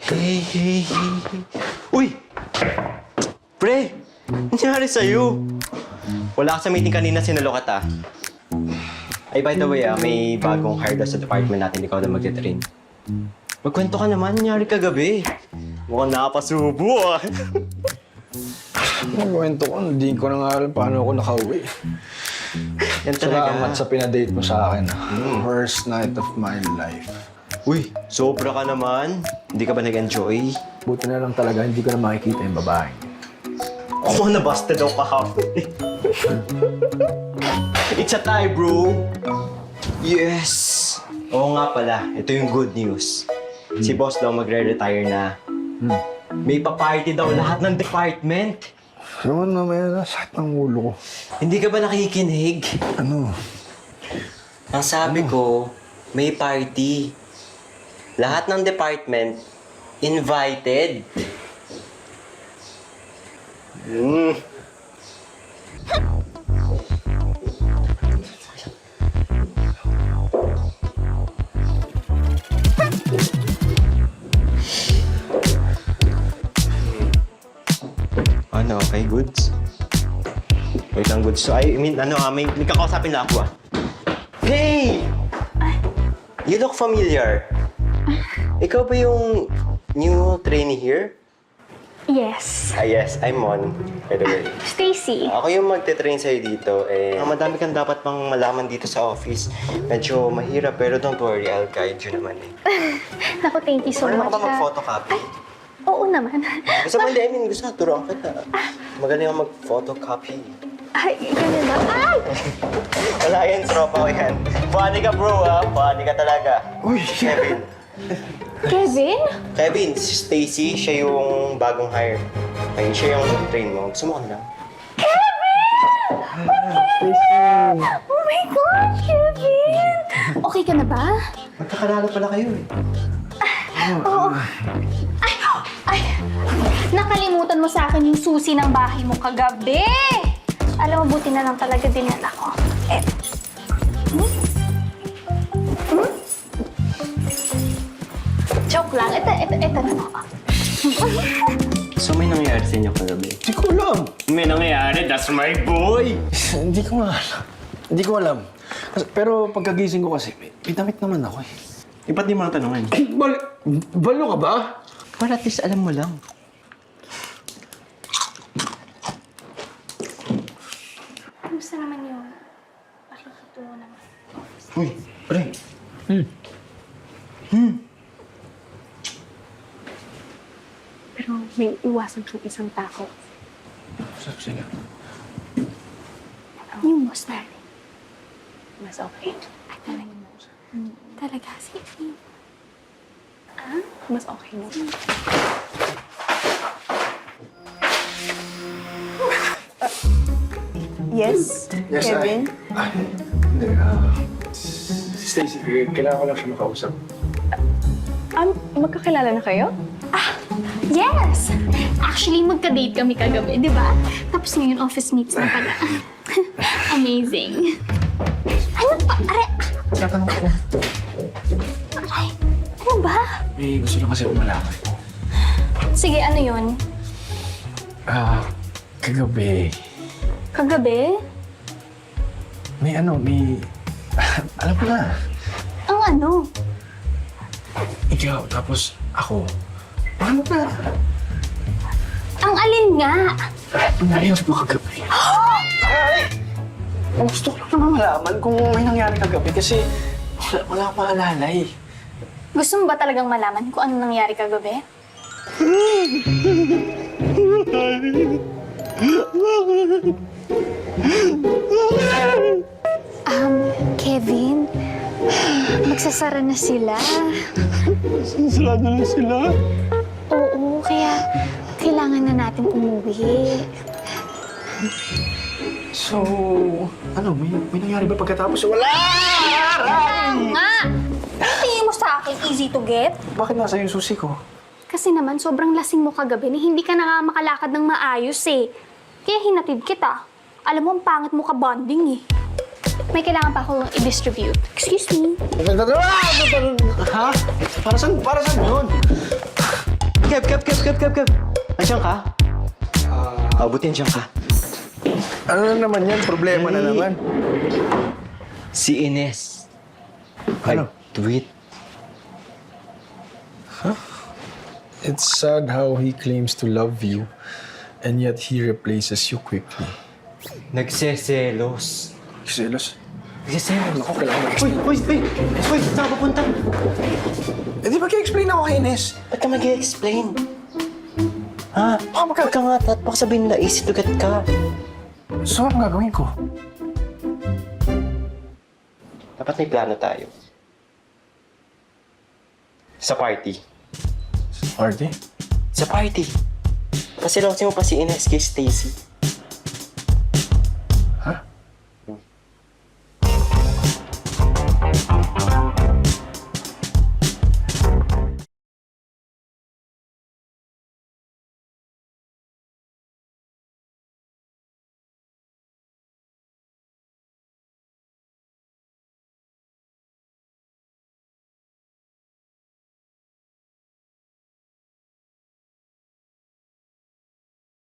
Hey, hey, hey, hey. Uy! Pre! Nangyari sa'yo? Wala ka sa meeting kanina, sinalo ka ta. Ay, by the way, may bagong hire daw sa department natin. Ikaw na magte-train. Magkwento ka naman. Nangyari kagabi. Mukhang nakapasubo, Ang kwento ko, hindi ko na nga alam paano ako nakauwi. Yan talaga. Salamat sa pinadate mo sa akin. Worst night of my life. Uy, sobra ka naman. Hindi ka ba nag-enjoy? Buti na lang talaga, hindi ko na makikita yung babae. Ako nabasta daw kahapon. It's a tie, bro. Yes! Oo nga pala, ito yung good news. Si boss daw magre-retire na. May pa-party daw lahat ng department. Naman mamaya na, sakit ng ulo ko. Hindi ka ba nakikinig? Ano? Ang sabi ko, may party. Lahat ng department, invited. Ano, okay, goods? Wait lang, goods. So, I mean, may kakausapin lang ako, Hey! You look familiar. Ikaw ba yung new trainee here? Yes. Yes, I'm Mon, by the way. Stacy. Ako yung magte-train sa'yo dito. Madami kang dapat pang malaman dito sa office. Medyo mahirap, pero don't worry, I'll guide you naman Naku, thank you so Ano much. ka ba mag-photocopy? Oo naman. Gusto mo, gusto na, turuan kita. Magaling ako mag-photocopy. Ay, ganun ba? Ay! Wala yan, tropa ko yan. Funny ka, bro, Funny ka talaga. Uy! Kevin. Kevin? Kevin, si Stacy, siya yung bagong hire. Ay, siya yung train mo. Gusto mo ka na? Oh my God, Kevin! Okay ka na ba? Magkakalala pala kayo Oo. Ay! Nakalimutan mo sa akin yung susi ng bahay mo kagabi. Alam mo, buti na lang talaga dinala ko. Joke lang. Ito na ako. So, may nangyayari sa inyo kagabi? Hindi ko alam. May nangyayari? That's my boy! Hindi ko nga alam. Hindi ko alam. Pero pagkagising ko kasi, may damit naman ako eh. Ba't di mo na tanongin? Balo ka ba? Para at least alam mo lang. Kamusta naman yung pakikitungo naman? Uy, pre. Pero may iwasan kang isang tao. Sige. Yung boss natin. Mas okay. Ay, talaga mo. Talaga, sige. Ah? Mas okay mo. Yes, Kevin? Hindi. Stacy, kailangan ko lang siya makausap. Magkakilala na kayo? Yes! Actually, magka-date kami kagabi, di ba? Tapos ngayon, office mates na pala. Amazing. Ano ba? Tatanong ko. Aray! Ano ba? May gusto lang kasi ako malaman. Sige, ano yun? Kagabi, Kagabi? may alam ko na. Ang ano? Ikaw, tapos ako. Paano na? Ang alin nga? Ang nangyari mo kagabi. Ay! Gusto ko lang naman malaman kung may nangyari kagabi kasi wala akong maalala eh. Gusto mo ba talagang malaman kung ano nangyari kagabi? Kevin, magsasara na sila. Sarado na sila? Oo, kaya kailangan na natin umuwi. So, may nangyari ba pagkatapos? Wala! Nga! Tingin mo sa akin, easy to get? Bakit nasa yung susi ko? Kasi naman, sobrang lasing mo kagabi na hindi ka na nga makalakad ng maayos eh. Kaya hinatid kita. Alam mo, ang pangit mo ka-bonding eh. May kailangan pa akong i-distribute. Excuse me. Ha? Para saan yun? Kev! Andiyan ka? Buti andiyan ka. Ano na naman yan? Problema na naman. Si Ines. Ano? Do it. It's sad how he claims to love you and yet he replaces you quickly. Nagseselos. Selos? Nagseselos. Ako, kailangan mo. Uy! Saan ka papunta? Eh, di ba kaya-explain ako kay Ines? Ba't ka mag-i-explain? Ha? Baka ka nga at baka sabihin nila easy to get ka. So, anong gagawin ko? Dapat may plano tayo. Sa party. Party? Sa party. Kasi mo pa si Ines kay Stacy.